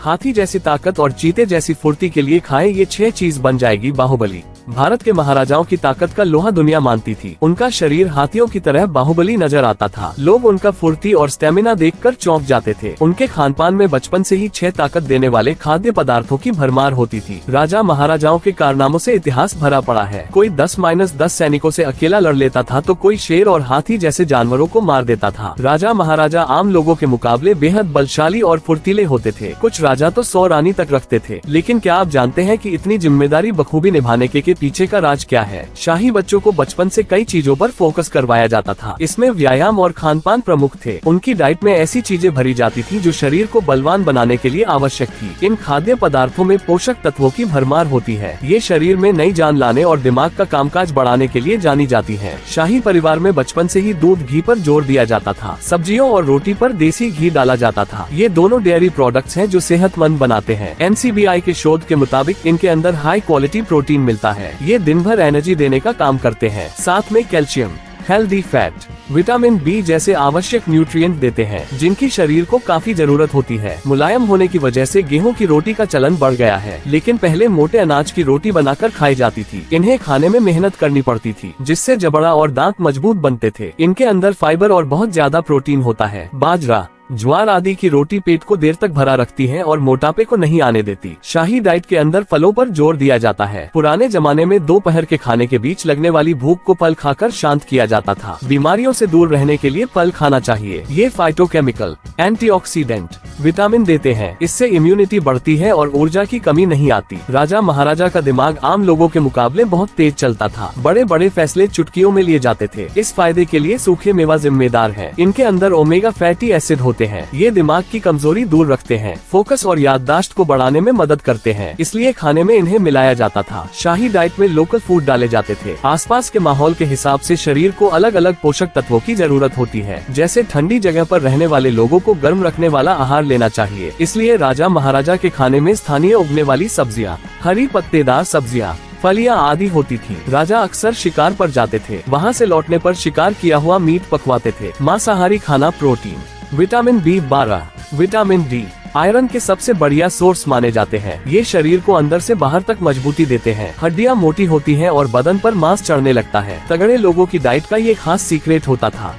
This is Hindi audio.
हाथी जैसी ताकत और चीते जैसी फुर्ती के लिए खाएं ये 6 चीज, बन जाएगी बाहुबली। भारत के महाराजाओं की ताकत का लोहा दुनिया मानती थी। उनका शरीर हाथियों की तरह बाहुबली नजर आता था। लोग उनका फुर्ती और स्टेमिना देखकर चौंक जाते थे। उनके खानपान में बचपन से ही 6 ताकत देने वाले खाद्य पदार्थों की भरमार होती थी। राजा महाराजाओं के कारनामों से इतिहास भरा पड़ा है। कोई 10-10 सैनिकों से अकेला लड़ लेता था तो कोई शेर और हाथी जैसे जानवरों को मार देता था। राजा महाराजा आम लोगों के मुकाबले बेहद बलशाली और फुर्तीले होते थे। कुछ राजा तो 100 रानी तक रखते थे। लेकिन क्या आप जानते हैं कि इतनी जिम्मेदारी बखूबी निभाने के पीछे का राज क्या है? शाही बच्चों को बचपन से कई चीजों पर फोकस करवाया जाता था। इसमें व्यायाम और खानपान प्रमुख थे। उनकी डाइट में ऐसी चीजें भरी जाती थी जो शरीर को बलवान बनाने के लिए आवश्यक थी। इन खाद्य पदार्थों में पोषक तत्वों की भरमार होती है। ये शरीर में नई जान लाने और दिमाग का कामकाज बढ़ाने के लिए जानी जाती है। शाही परिवार में बचपन से ही दूध घी पर जोर दिया जाता था। सब्जियों और रोटी पर देसी घी डाला जाता था। ये दोनों डेयरी प्रोडक्ट्स हैं जो सेहतमंद बनाते हैं। NCBI के शोध के मुताबिक इनके अंदर हाई क्वालिटी प्रोटीन मिलता है। ये दिन भर एनर्जी देने का काम करते हैं। साथ में calcium, healthy fat, vitamin B जैसे आवश्यक न्यूट्रिएंट देते हैं जिनकी शरीर को काफी जरूरत होती है। मुलायम होने की वजह से गेहूं की रोटी का चलन बढ़ गया है। लेकिन पहले मोटे अनाज की रोटी बनाकर खाई जाती थी। इन्हें खाने में मेहनत करनी पड़ती थी जिससे जबड़ा और दांत मजबूत बनते थे। इनके अंदर फाइबर और बहुत ज्यादा प्रोटीन होता है। बाजरा, ज्वार आदि की रोटी पेट को देर तक भरा रखती है और मोटापे को नहीं आने देती। शाही डाइट के अंदर फलों पर जोर दिया जाता है। पुराने जमाने में दोपहर के खाने के बीच लगने वाली भूख को फल खाकर शांत किया जाता था। बीमारियों से दूर रहने के लिए फल खाना चाहिए। ये फाइटोकेमिकल, एंटीऑक्सीडेंट, विटामिन देते हैं। इससे इम्यूनिटी बढ़ती है और ऊर्जा की कमी नहीं आती। राजा महाराजा का दिमाग आम लोगों के मुकाबले बहुत तेज चलता था। बड़े बड़े फैसले चुटकियों में लिए जाते थे। इस फायदे के लिए सूखे मेवा जिम्मेदार है। इनके अंदर ओमेगा फैटी एसिड होते हैं। ये दिमाग की कमजोरी दूर रखते हैं, फोकस और याददाश्त को बढ़ाने में मदद करते हैं। इसलिए खाने में इन्हें मिलाया जाता था। शाही डाइट में लोकल फूड डाले जाते थे। आसपास के माहौल के हिसाब से शरीर को अलग अलग पोषक तत्वों की जरूरत होती है। जैसे ठंडी जगह पर रहने वाले लोगों को गर्म रखने वाला आहार लेना चाहिए। इसलिए राजा महाराजा के खाने में स्थानीय उगने वाली सब्जियां, हरी पत्तेदार सब्जियां, फलियां आदि होती थी। राजा अक्सर शिकार पर जाते थे। वहाँ से लौटने पर शिकार किया हुआ मीट पकवाते थे। मांसाहारी खाना protein, vitamin B12, vitamin D, iron के सबसे बढ़िया सोर्स माने जाते हैं। ये शरीर को अंदर से बाहर तक मजबूती देते हैं। हड्डियां मोटी होती हैं और बदन पर मांस चढ़ने लगता है। तगड़े लोगों की डाइट का ये खास सीक्रेट होता था।